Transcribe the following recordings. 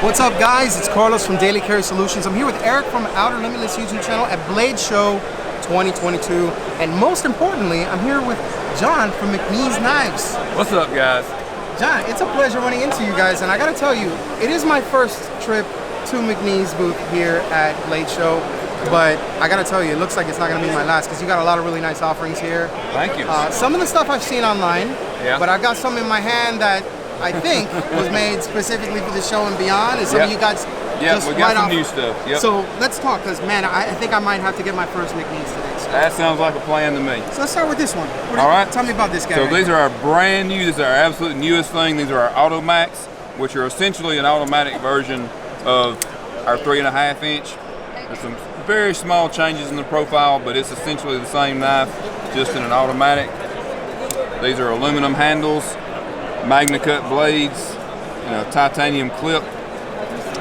What's up, guys? It's Carlos from Daily Carry Solutions. I'm here with Eric from Outer Limitless YouTube channel at Blade Show 2022. And most importantly, I'm here with John from McNees Knives. What's up, guys? John, it's a pleasure running into you guys. And I gotta tell you, it is my first trip to McNees booth here at Blade Show. But I gotta tell you, it looks like it's not gonna be my last because you got a lot of really nice offerings here. Thank you. Some of the stuff I've seen online, yeah. But I've got some in my hand that I think was made specifically for the show and beyond. And some of you guys just we got some new stuff. Yep. So let's talk, because man, I think I might have to get my first McNees today. So. That sounds like a plan to me. So let's start with this one. All right. Tell me about this guy. So right these here. are our brand new, this is our absolute newest thing. These are our Automax, which are essentially an automatic version of our 3.5 inch. There's some very small changes in the profile, but it's essentially the same knife, just in an automatic. These are aluminum handles, Magnacut blades, and a titanium clip.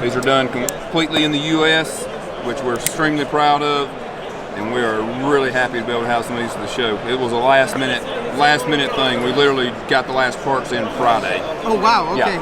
These are done completely in the US, which we're extremely proud of, and we are really happy to be able to have some of these for the show. It was a last minute thing. We literally got the last parts in Friday. Oh wow! Okay,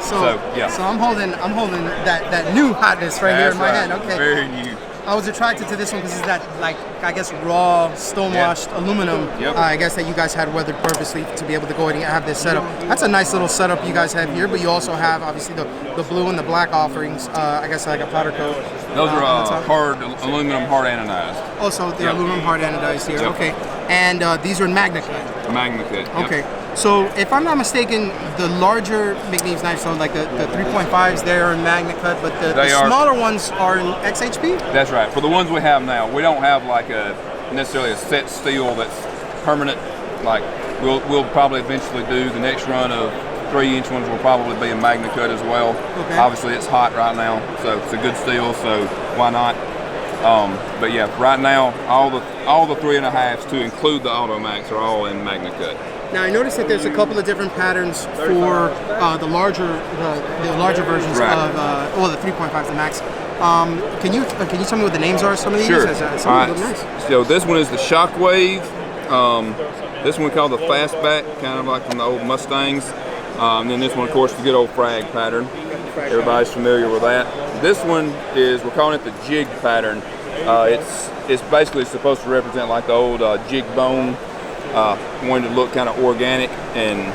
yeah. So I'm holding that new hotness right here in my hand. Okay, very new. I was attracted to this one because it's that, like, I guess raw stonewashed aluminum. Yep. I guess that you guys had weathered purposely to be able to go ahead and have this setup. That's a nice little setup you guys have here, but you also have obviously the blue and the black offerings. I guess like a powder coat. Those are hard aluminum, hard anodized. Also, the aluminum hard anodized here. Yep. Okay, and these are Magnacut. Magnacut. Yep. Okay. So if I'm not mistaken, the larger McNees knives, so like the 3.5s, they're in Magnacut, but the smaller ones are in XHP? That's right. For the ones we have now, we don't have like necessarily a set steel that's permanent. Like we'll probably eventually do the next run of 3-inch ones will probably be in Magnacut as well. Okay. Obviously it's hot right now, so it's a good steel, so why not? But yeah, right now all the 3.5s to include the Automax are all in Magnacut. Now I noticed that there's a couple of different patterns for the larger versions of the 3.5s, the Max. Can you tell me what the names are? Some of these. Sure. Some of them look nice. So this one is the Shockwave. This one we call the Fastback, kind of like from the old Mustangs. And then this one, of course, the good old frag pattern. Everybody's familiar with that. This one is, we're calling it the jig pattern. It's basically supposed to represent like the old jig bone. Wanted to look kind of organic and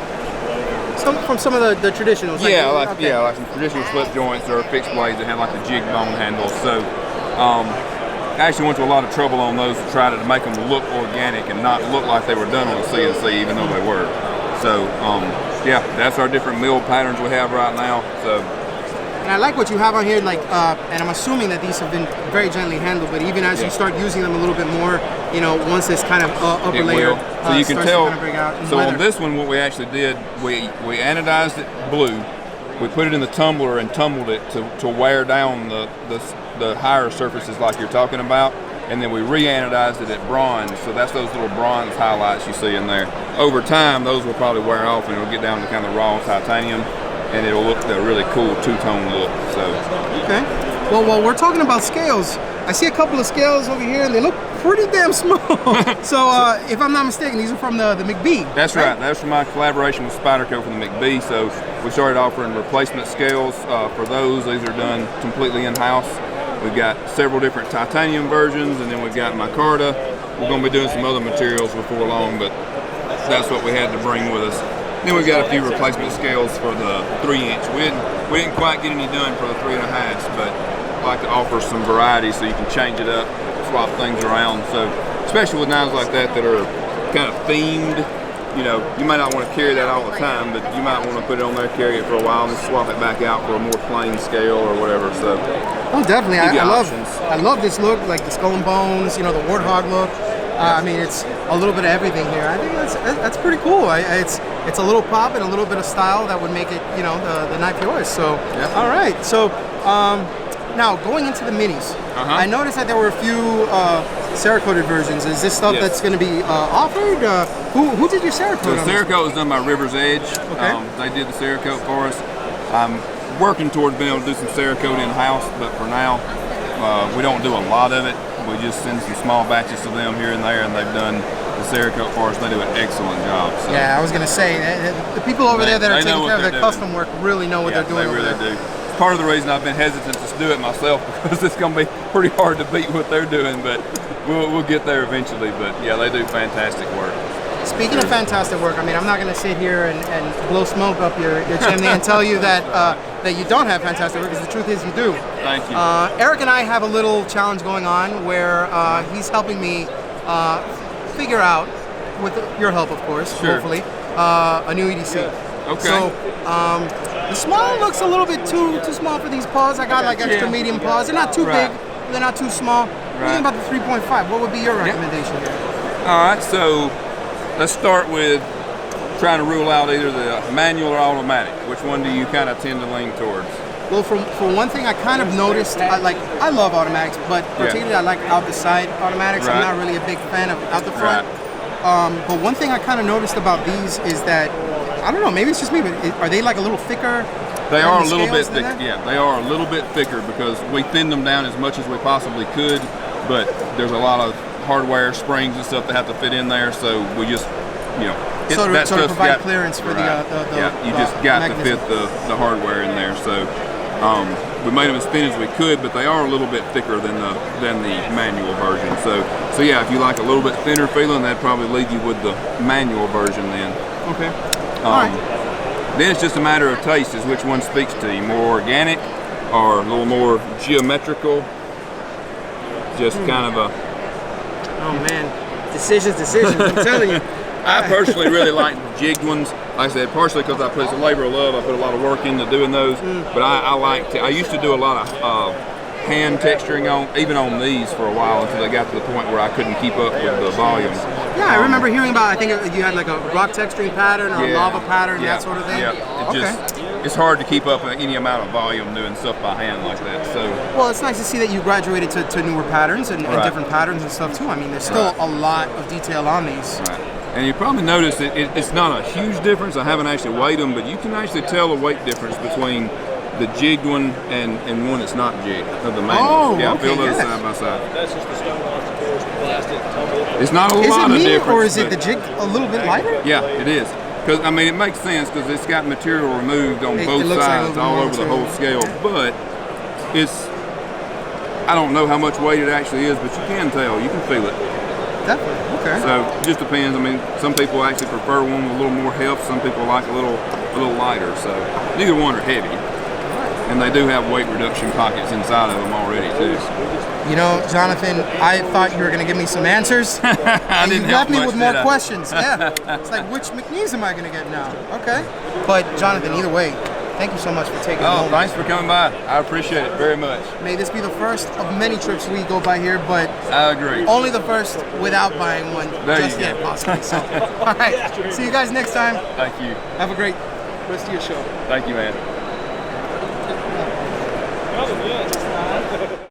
from some of the traditionals. Like some traditional slip joints or fixed blades that have like the jig bone handles. So I actually went to a lot of trouble on those to try to make them look organic and not look like they were done on a CNC, even though they were. So yeah, that's our different mill patterns we have right now. So. And I like what you have on here, like, and I'm assuming that these have been very gently handled, but even as you start using them a little bit more, you know, once this kind of upper layer so you can tell. To kind of break out so on this one, what we actually did, we anodized it blue, we put it in the tumbler and tumbled it to wear down the higher surfaces like you're talking about, and then we re-anodized it at bronze, so that's those little bronze highlights you see in there. Over time, those will probably wear off and it'll get down to kind of raw titanium. And it'll look a really cool two-tone look. So. Okay. Well, while we're talking about scales, I see a couple of scales over here, and they look pretty damn small. So, if I'm not mistaken, these are from the McBees. That's right. That's from my collaboration with Spyderco from the McBees. So we started offering replacement scales for those. These are done completely in-house. We've got several different titanium versions, and then we've got micarta. We're going to be doing some other materials before long, but that's what we had to bring with us. Then we've got a few replacement scales for the 3-inch. We didn't quite get any done for the 3.5s, but I like to offer some variety so you can change it up, swap things around. So, especially with knives like that are kind of themed, you know, you might not want to carry that all the time, but you might want to put it on there, carry it for a while, and then swap it back out for a more plain scale or whatever. So, oh, definitely. I love this look, like the skull and bones, you know, the warthog look. I mean, it's a little bit of everything here. I think that's pretty cool. It's a little pop and a little bit of style that would make it, you know, the knife yours. So, all right. So, now going into the minis, I noticed that there were a few Cerakoted versions. Is this stuff that's going to be offered? Who did your Cerakote? The Cerakote was done by River's Edge. Okay. They did the Cerakote for us. I'm working towards being able to do some Cerakote in-house, but for now, we don't do a lot of it. We just send some small batches to them here and there, and they've done the Cerakote for us. They do an excellent job. So. Yeah, I was going to say, the people over there that are taking care of the custom work really know what they're doing. They really do. part of the reason I've been hesitant to do it myself, because it's going to be pretty hard to beat what they're doing, but we'll get there eventually. But yeah, they do fantastic work. Speaking of fantastic work, I mean, I'm not going to sit here and blow smoke up your chimney and tell you that that you don't have fantastic work, because the truth is you do. Thank you. Eric and I have a little challenge going on where he's helping me figure out, with your help of course, hopefully, a new EDC. Okay. So the small looks a little bit too small for these paws. I got like extra medium paws. They're not too big, they're not too small. Thinking about the 3.5, what would be your recommendation here? All right, so let's start with trying to rule out either the manual or automatic. Which one do you kind of tend to lean towards? Well, for one thing, I kind of noticed, I love automatics, but particularly I like out the side automatics. I'm not really a big fan of out the front. But one thing I kind of noticed about these is that, I don't know, maybe it's just me, but are they like a little thicker? They are a little bit thicker. Yeah, they are a little bit thicker because we thinned them down as much as we possibly could, but there's a lot of hardware, springs and stuff that have to fit in there, so we just, you know, sort of provide clearance for the you just got mechanism. to fit the hardware in there. So we made them as thin as we could, but they are a little bit thicker than the manual version. So yeah, if you like a little bit thinner feeling, that'd probably lead you with the manual version then. Okay. All right. Then it's just a matter of taste, is which one speaks to you, more organic or a little more geometrical. Just kind of a. Oh man, decisions, I'm telling you. I personally really like the jigged ones. Like I said, partially because I put it's a labor of love. I put a lot of work into doing those. But I used to do a lot of hand texturing even on these for a while, until they got to the point where I couldn't keep up with the volume. Yeah, I remember hearing about, I think you had like a rock texturing pattern or a lava pattern, that sort of thing. Yeah, it's hard to keep up any amount of volume doing stuff by hand like that. So well, it's nice to see that you graduated to newer patterns and different patterns and stuff too. I mean, there's still a lot of detail on these. Right. And you probably noticed it's not a huge difference. I haven't actually weighed them, but you can actually tell the weight difference between the jigged one and one that's not jigged of the manual. Oh, yeah, okay, feel those side by side. That's just the stone off the plastic. It's not a lot of difference. Is it me, or is it the jig a little bit lighter? Yeah, it is. Because I mean, it makes sense because it's got material removed on both sides, all over the whole scale. But it's, I don't know how much weight it actually is, but you can tell, you can feel it. Definitely. Okay. So it just depends. I mean, some people actually prefer one with a little more heft. Some people like a little lighter. So neither one are heavy, and they do have weight reduction pockets inside of them already too. You know, Jonathan, I thought you were going to give me some answers. I didn't you left me much, with more questions. Yeah. It's like, which McNees am I going to get now? Okay. But Jonathan, either way, thank you so much for taking a moment. Thanks for coming by. I appreciate it very much. May this be the first of many trips we go by here, but I agree. Only the first without buying one there just yet, possibly. So, all right. See you guys next time. Thank you. Have a great rest of your show. Thank you, man.